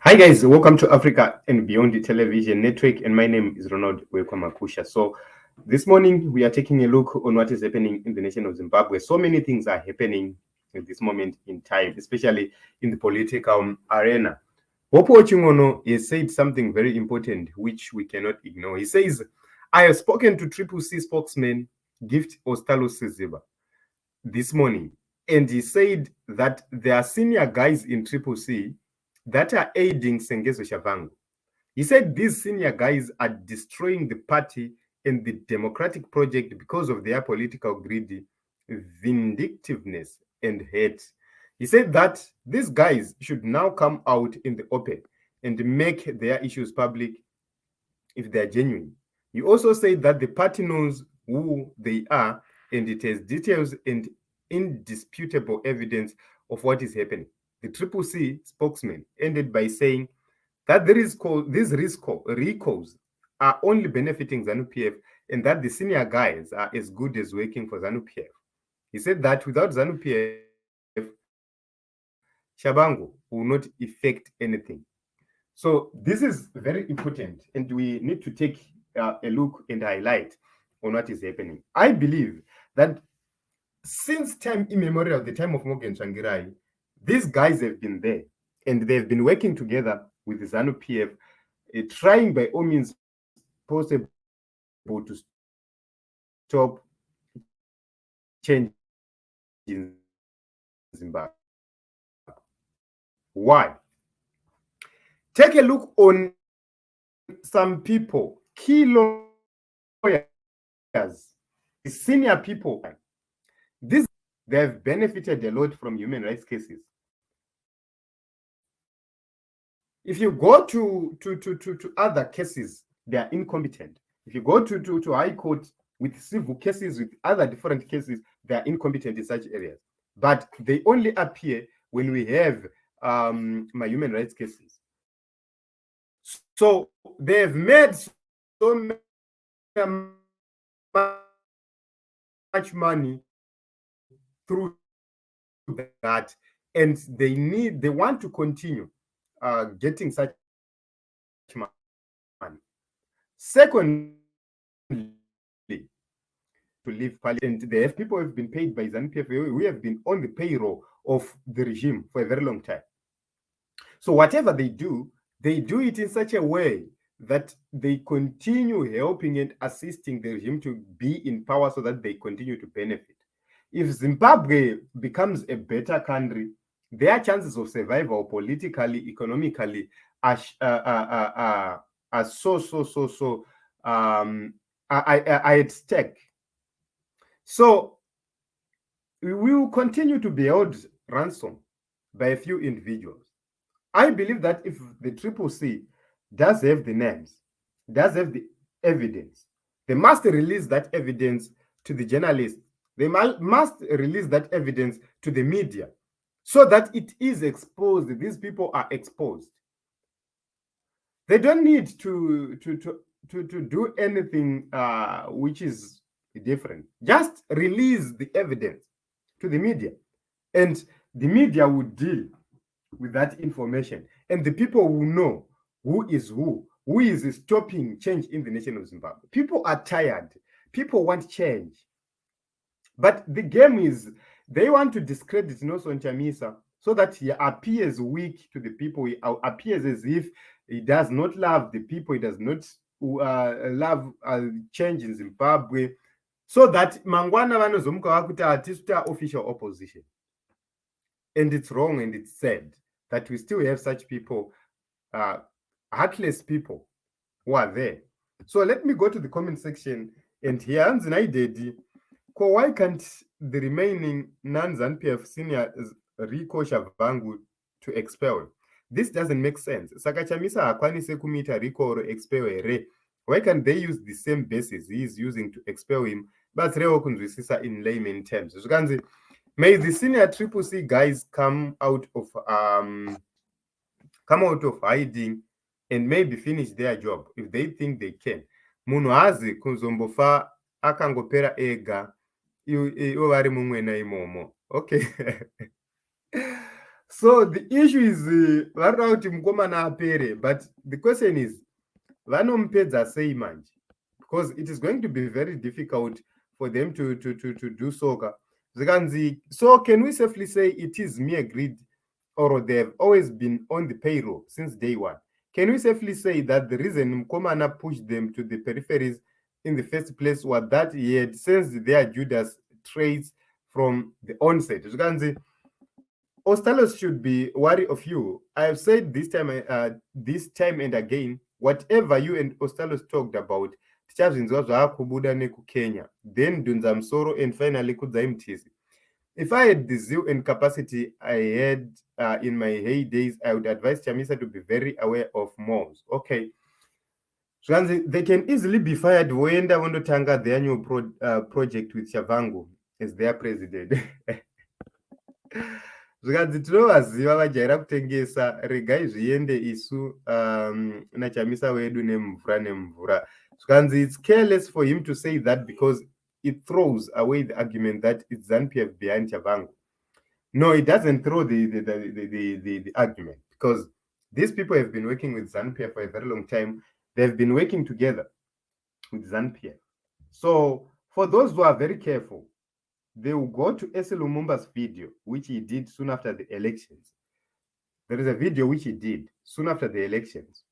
Hi guys, welcome to Africa and Beyond Television Network, and my name is Ronald Wekwamakusha. So this morning we are taking a look on what is happening in the nation of Zimbabwe. So many things are happening at this moment in time, especially in the political arena. Wopo Chingono has said something very important which we cannot ignore. He says, I have spoken to CCC spokesman Gift Ostalo Siziba this morning, and he said that there are senior guys in CCC that are aiding Tshabangu. He said these senior guys are destroying the party and the democratic project because of their political greed, vindictiveness, and hate. He said that these guys should now come out in the open and make their issues public if they are genuine. He also said that the party knows who they are and it has details and indisputable evidence of what is happening. The CCC spokesman ended by saying that these recalls are only benefiting ZANU-PF and that the senior guys are as good as working for ZANU-PF. He said that without ZANU-PF, Tshabangu will not affect anything. So this is very important, and we need to take a look and highlight on what is happening. I believe that since time immemorial, the time of Morgan Tsvangirai, these guys have been there, and they've been working together with the ZANU-PF, trying by all means possible to stop change in Zimbabwe. Why? Take a look on some people, key lawyers, senior people. They have benefited a lot from human rights cases. If you go to other cases, they are incompetent. If you go to High Court with civil cases, with other different cases, they are incompetent in such areas. But they only appear when we have my human rights cases. So they have made so much money through that, and they want to continue getting such money. Secondly, to leave parliament, and they have people who have been paid by ZANU-PF. We have been on the payroll of the regime for a very long time. So whatever they do it in such a way that they continue helping and assisting the regime to be in power so that they continue to benefit. If Zimbabwe becomes a better country, their chances of survival politically, economically are at stake. So we will continue to be held ransom by a few individuals. I believe that if the CCC does have the names, does have the evidence, they must release that evidence to the journalists. They must release that evidence to the media so that it is exposed. These people are exposed. They don't need to do anything which is different. Just release the evidence to the media, and the media will deal with that information, and the people will know who is stopping change in the nation of Zimbabwe. People are tired. People want change. But the game is they want to discredit Nelson Chamisa so that he appears weak to the people. He appears as if he does not love the people. He does not love change in Zimbabwe. So that mangwana vanozomuka vakuti hatisi official opposition. And it's wrong and it's sad that we still have such people, heartless people who are there. So let me go to the comment section, and here why can't the remaining non-ZANU-PF seniors recall Tshabangu to expel? This doesn't make sense. Saka Chamisa hakwanise kumita recall or expel here. Why can't they use the same basis he is using to expel him? But in layman terms. May the senior CCC guys come out of hiding and maybe finish their job if they think they can. Munhu hazi kuzombofa akangopera ega ivo vari mumwe naimomo. Okay. So the issue is varikuda kuti mukomana apere, but the question is vanomupedza sei manje, because it is going to be very difficult for them to do so. So can we safely say it is mere greed, or they have always been on the payroll since day one? Can we safely say that the reason Mkomana pushed them to the peripheries in the first place was that he had sensed their Judas traits from the onset? Ostalos should be wary of you. I have said this time and again, whatever you and Ostalos talked about, tichazvinzwa zvaakubuda nekukenya, then dunza musoro, and finally kudzai mutizi. If I had the zeal and capacity I had in my heydays, I would advise Chamisa to be very aware of mobs. Okay. They can easily be fired voenda vondotanga their new project with Tshabangu as their president. Zvikanzi tinovaziva vajaira kutengesa, regai zviende isu nachamisa wedu nemvura. Zvikanzi it's careless for him to say that because it throws away the argument that it's ZANU-PF behind Tshabangu. No, it doesn't throw the argument, because these people have been working with ZANU-PF for a very long time. They've been working together with ZANU-PF. So for those who are very careful, they will go to Ese Lumumba's video, which he did soon after the elections. There is a video which he did soon after the elections.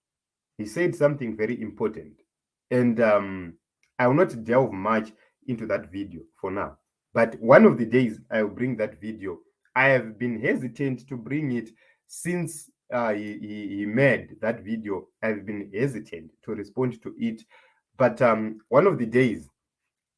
He said something very important. And I will not delve much into that video for now. But one of the days I will bring that video. I have been hesitant to bring it since he made that video. I've been hesitant to respond to it. But one of the days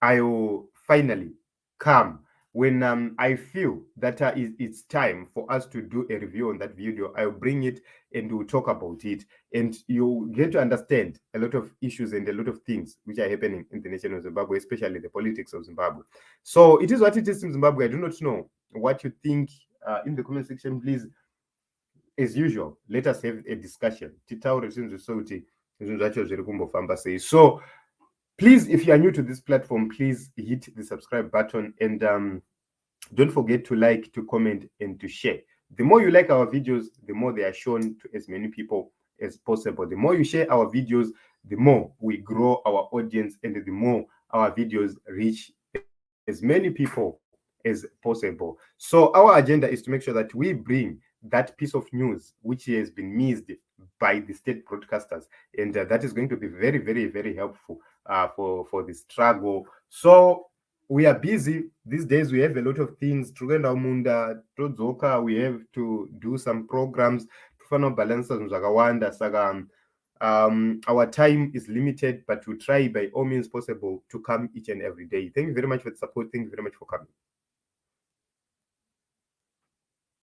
I will finally come when I feel that it's time for us to do a review on that video. I'll bring it and we'll talk about it, and you'll get to understand a lot of issues and a lot of things which are happening in the nation of Zimbabwe, especially the politics of Zimbabwe. So it is what it is in Zimbabwe. I do not know what you think in the comment section. Please, as usual, let us have a discussion. So please, if you are new to this platform, please hit the subscribe button, and don't forget to like, to comment, and to share. The more you like our videos, the more they are shown to as many people as possible. The more you share our videos, the more we grow our audience, and the more our videos reach as many people as possible. So our agenda is to make sure that we bring that piece of news which has been missed by the state broadcasters, and that is going to be very, very, very helpful for the struggle. So we are busy these days. We have a lot of things. We have to do some programs. Our time is limited, but we try by all means possible to come each and every day. Thank you very much for the support. Thank you very much for coming.